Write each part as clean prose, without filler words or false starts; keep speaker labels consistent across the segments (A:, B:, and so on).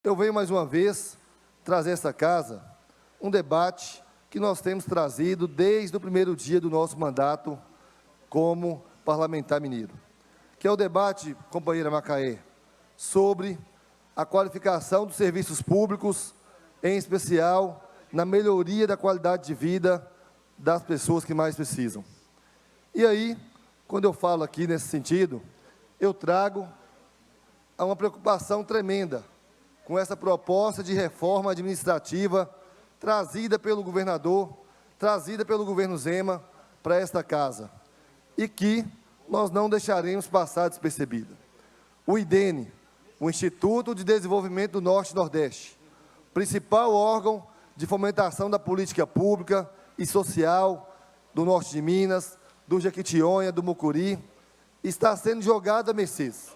A: Eu venho mais uma vez trazer a esta casa um debate que nós temos trazido desde o primeiro dia do nosso mandato como parlamentar mineiro, que é o debate, companheira Macaé, sobre a qualificação dos serviços públicos, em especial na melhoria da qualidade de vida das pessoas que mais precisam. E aí, quando eu falo aqui nesse sentido, eu trago uma preocupação tremenda com essa proposta de reforma administrativa trazida pelo governador, trazida pelo governo Zema para esta casa, e que nós não deixaremos passar despercebida. O IDENE, o Instituto de Desenvolvimento do Norte e Nordeste, principal órgão de fomentação da política pública e social do Norte de Minas, do Jequitinhonha, do Mucuri, está sendo jogado a mercês.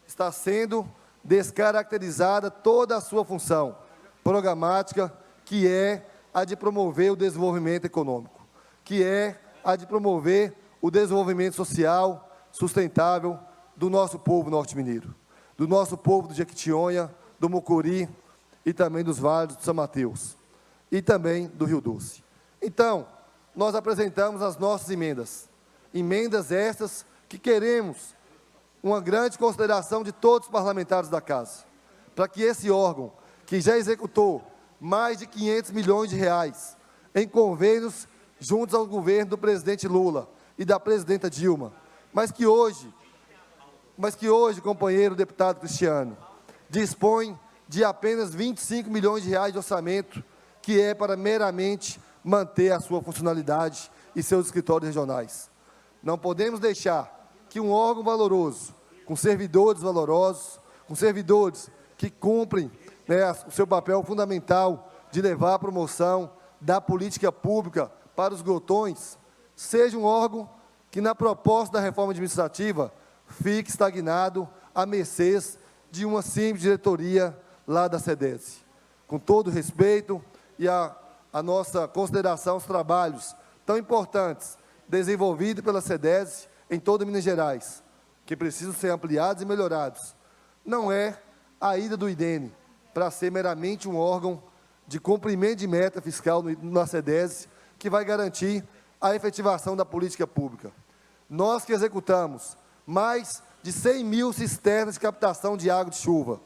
A: Está sendo descaracterizada toda a sua função programática, que é a de promover o desenvolvimento econômico, que é a de promover o desenvolvimento social sustentável do nosso povo norte-mineiro, do nosso povo do Jequitinhonha, do Mucuri e também dos vales do São Mateus e também do Rio Doce. Então, nós apresentamos as nossas emendas estas que queremos uma grande consideração de todos os parlamentares da casa, para que esse órgão, que já executou mais de 500 milhões de reais em convênios juntos ao governo do presidente Lula e da presidenta Dilma, mas que hoje, companheiro deputado Cristiano, dispõe de apenas 25 milhões de reais de orçamento, que é para meramente manter a sua funcionalidade e seus escritórios regionais. Não podemos deixar que um órgão valoroso, com servidores valorosos, com servidores que cumprem o seu papel fundamental de levar a promoção da política pública para os glotões, seja um órgão que, na proposta da reforma administrativa, fique estagnado à mercês de uma simples diretoria lá da SEDESI. Com todo o respeito e a nossa consideração aos trabalhos tão importantes desenvolvidos pela SEDESI em toda Minas Gerais, que precisam ser ampliados e melhorados, não é a ida do IDENE para ser meramente um órgão de cumprimento de meta fiscal na SEDESI que vai garantir a efetivação da política pública. Nós que executamos mais de 100 mil cisternas de captação de água de chuva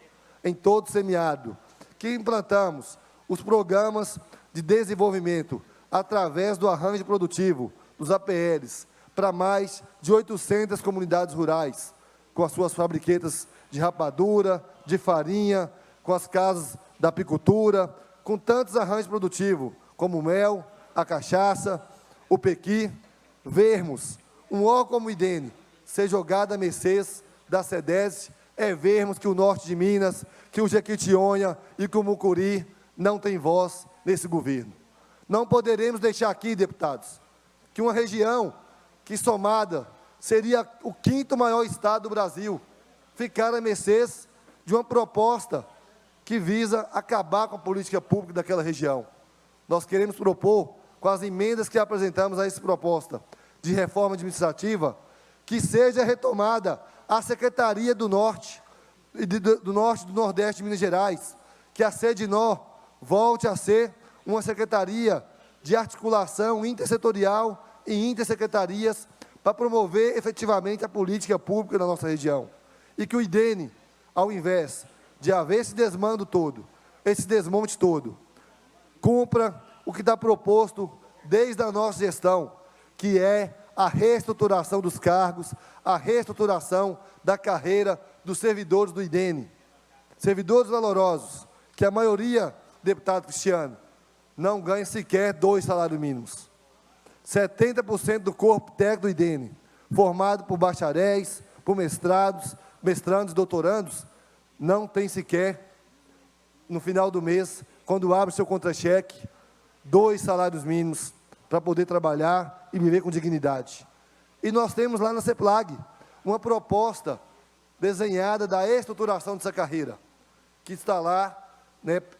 A: em todo o semiárido, que implantamos os programas de desenvolvimento através do arranjo produtivo, dos APLs, para mais de 800 comunidades rurais, com as suas fabriquetas de rapadura, de farinha, com as casas da apicultura, com tantos arranjos produtivos, como o mel, a cachaça, o pequi, vermos um órgão como o IDENE ser jogado a mercês da SEDESI, é vermos que o norte de Minas, que o Jequitinhonha e que o Mucuri não tem voz nesse governo. Não poderemos deixar aqui, deputados, que uma região que, somada, seria o 5º maior estado do Brasil, ficar a mercês de uma proposta que visa acabar com a política pública daquela região. Nós queremos propor, com as emendas que apresentamos a essa proposta de reforma administrativa, que seja retomada a Secretaria do Norte, do Nordeste de Minas Gerais, que a SEDNOR volte a ser uma secretaria de articulação intersetorial e intersecretarias para promover efetivamente a política pública da nossa região. E que o IDENE, ao invés de haver esse desmando todo, esse desmonte todo, cumpra o que está proposto desde a nossa gestão, que é a reestruturação dos cargos, a reestruturação da carreira dos servidores do IDENE. Servidores valorosos, que a maioria, deputado Cristiano, não ganha sequer 2 salários mínimos. 70% do corpo técnico do IDENE, formado por bacharéis, por mestrandos e doutorandos, não tem sequer, no final do mês, quando abre seu contra-cheque, 2 salários mínimos para poder trabalhar e viver com dignidade. E nós temos lá na CEPLAG uma proposta desenhada da estruturação dessa carreira, que está lá,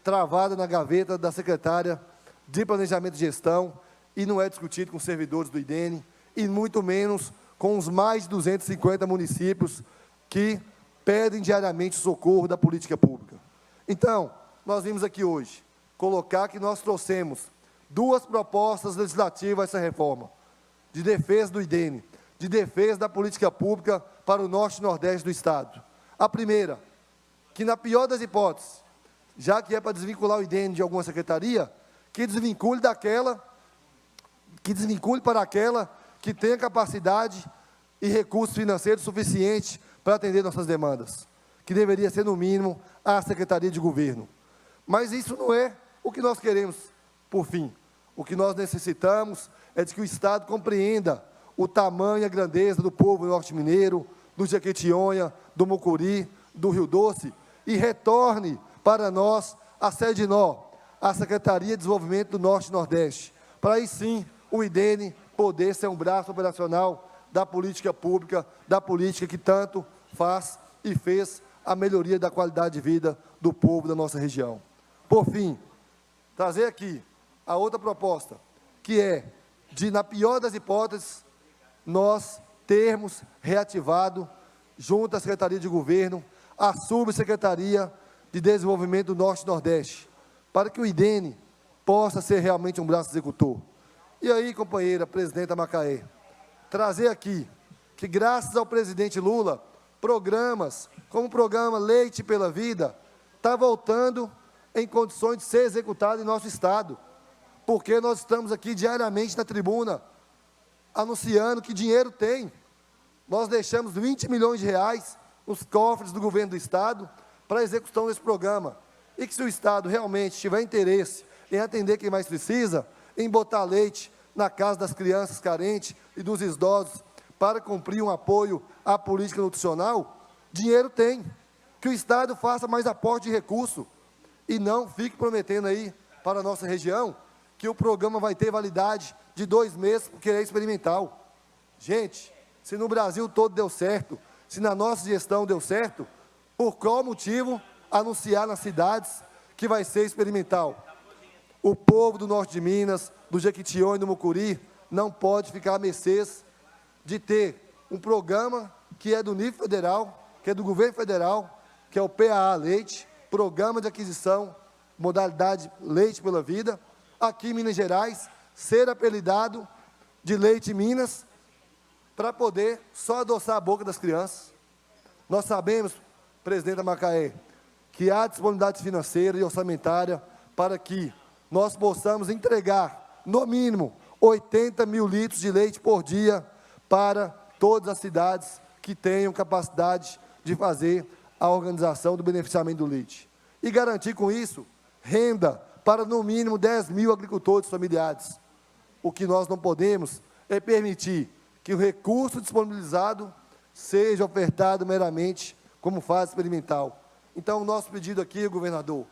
A: travada na gaveta da secretária de Planejamento e Gestão, e não é discutido com os servidores do IDENE, e muito menos com os mais de 250 municípios que pedem diariamente socorro da política pública. Então, nós vimos aqui hoje, colocar que nós trouxemos 2 propostas legislativas a essa reforma, de defesa do IDENE, de defesa da política pública para o norte e nordeste do Estado. A primeira, que na pior das hipóteses, já que é para desvincular o IDENE de alguma secretaria, que desvincule para aquela que tenha capacidade e recursos financeiros suficientes para atender nossas demandas, que deveria ser, no mínimo, a Secretaria de Governo. Mas isso não é o que nós queremos, por fim. O que nós necessitamos é de que o Estado compreenda o tamanho e a grandeza do povo norte-mineiro, do Jequitinhonha, do Mucuri, do Rio Doce, e retorne para nós a SEDNOR, a Secretaria de Desenvolvimento do Norte e Nordeste, para aí sim o IDENE poder ser um braço operacional da política pública, da política que tanto faz e fez a melhoria da qualidade de vida do povo da nossa região. Por fim, trazer aqui a outra proposta, que é de, na pior das hipóteses, nós termos reativado, junto à Secretaria de Governo, a Subsecretaria de Desenvolvimento do Norte e Nordeste, para que o IDENE possa ser realmente um braço executor. E aí, companheira presidenta Macaé, trazer aqui que, graças ao presidente Lula, programas como o programa Leite pela Vida está voltando em condições de ser executado em nosso Estado, porque nós estamos aqui diariamente na tribuna, anunciando que dinheiro tem. Nós deixamos 20 milhões de reais nos cofres do governo do Estado para a execução desse programa. E que, se o Estado realmente tiver interesse em atender quem mais precisa, em botar leite na casa das crianças carentes e dos idosos para cumprir um apoio à política nutricional, dinheiro tem. Que o Estado faça mais aporte de recurso e não fique prometendo aí para a nossa região que o programa vai ter validade de 2 meses, porque ele é experimental. Gente, se no Brasil todo deu certo, se na nossa gestão deu certo, por qual motivo anunciar nas cidades que vai ser experimental? O povo do norte de Minas, do Jequitinhonha e do Mucuri não pode ficar a mercês de ter um programa que é do nível federal, que é do governo federal, que é o PAA Leite, Programa de Aquisição, modalidade Leite pela Vida, aqui em Minas Gerais, ser apelidado de Leite Minas, para poder só adoçar a boca das crianças. Nós sabemos, presidente da Macaé, que há disponibilidade financeira e orçamentária para que nós possamos entregar, no mínimo, 80 mil litros de leite por dia para todas as cidades que tenham capacidade de fazer a organização do beneficiamento do leite. E garantir com isso renda para, no mínimo, 10 mil agricultores familiares. O que nós não podemos é permitir que o recurso disponibilizado seja ofertado meramente como fase experimental. Então, o nosso pedido aqui, governador,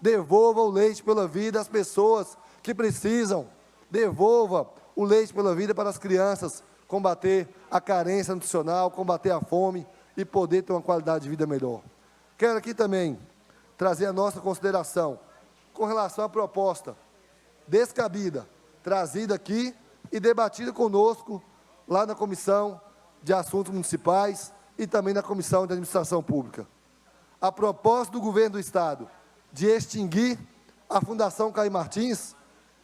A: devolva o leite pela vida às pessoas que precisam, devolva o leite pela vida para as crianças, combater a carência nutricional, combater a fome e poder ter uma qualidade de vida melhor. Quero aqui também trazer a nossa consideração com relação à proposta descabida, trazida aqui e debatida conosco lá na Comissão de Assuntos Municipais e também na Comissão de Administração Pública. A proposta do governo do Estado de extinguir a Fundação Caí Martins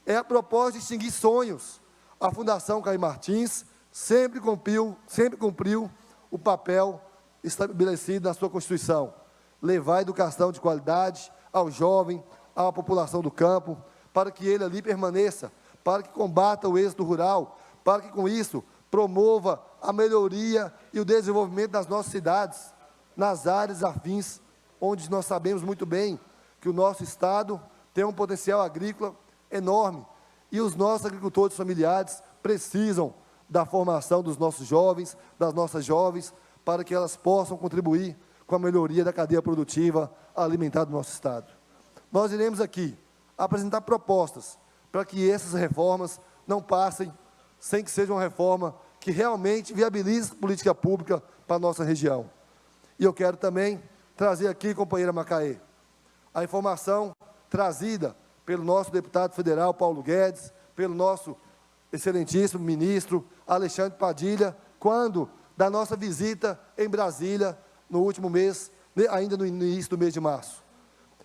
A: é a proposta de extinguir sonhos. A Fundação Caí Martins sempre cumpriu o papel estabelecido na sua Constituição, levar a educação de qualidade ao jovem, à população do campo, para que ele ali permaneça, para que combata o êxodo rural, para que, com isso, promova a melhoria e o desenvolvimento das nossas cidades, nas áreas afins, onde nós sabemos muito bem que o nosso Estado tem um potencial agrícola enorme, e os nossos agricultores familiares precisam da formação dos nossos jovens, das nossas jovens, para que elas possam contribuir com a melhoria da cadeia produtiva alimentar do nosso Estado. Nós iremos aqui apresentar propostas para que essas reformas não passem sem que seja uma reforma que realmente viabilize a política pública para a nossa região. E eu quero também trazer aqui, companheira Macaé, a informação trazida pelo nosso deputado federal, Paulo Guedes, pelo nosso excelentíssimo ministro Alexandre Padilha, quando da nossa visita em Brasília, no último mês, ainda no início do mês de março.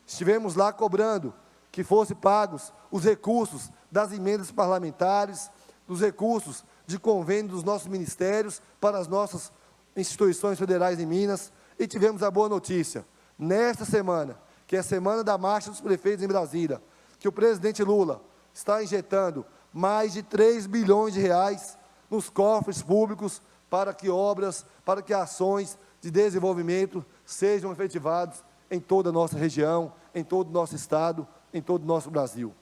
A: Estivemos lá cobrando que fossem pagos os recursos das emendas parlamentares, dos recursos de convênio dos nossos ministérios para as nossas instituições federais em Minas, e tivemos a boa notícia, nesta semana, que é a semana da Marcha dos Prefeitos em Brasília, que o presidente Lula está injetando mais de 3 bilhões de reais nos cofres públicos para que obras, para que ações de desenvolvimento sejam efetivadas em toda a nossa região, em todo o nosso estado, em todo o nosso Brasil.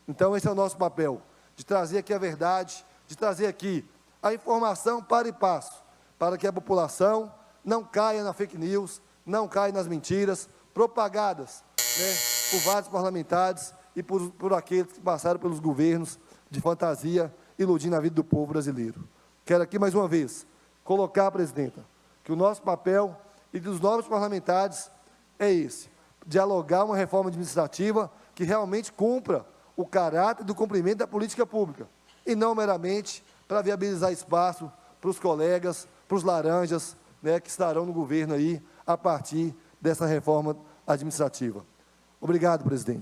A: Então, esse é o nosso papel, de trazer aqui a verdade, de trazer aqui a informação para e passo, para que a população não caia na fake news, não caia nas mentiras propagadas, né, por vários parlamentares e por aqueles que passaram pelos governos de fantasia, iludindo a vida do povo brasileiro. Quero aqui, mais uma vez, colocar, presidenta, que o nosso papel e dos novos parlamentares é esse, dialogar uma reforma administrativa que realmente cumpra o caráter do cumprimento da política pública, e não meramente para viabilizar espaço para os colegas, para os laranjas, né, que estarão no governo aí, a partir dessa reforma administrativa. Obrigado, presidente.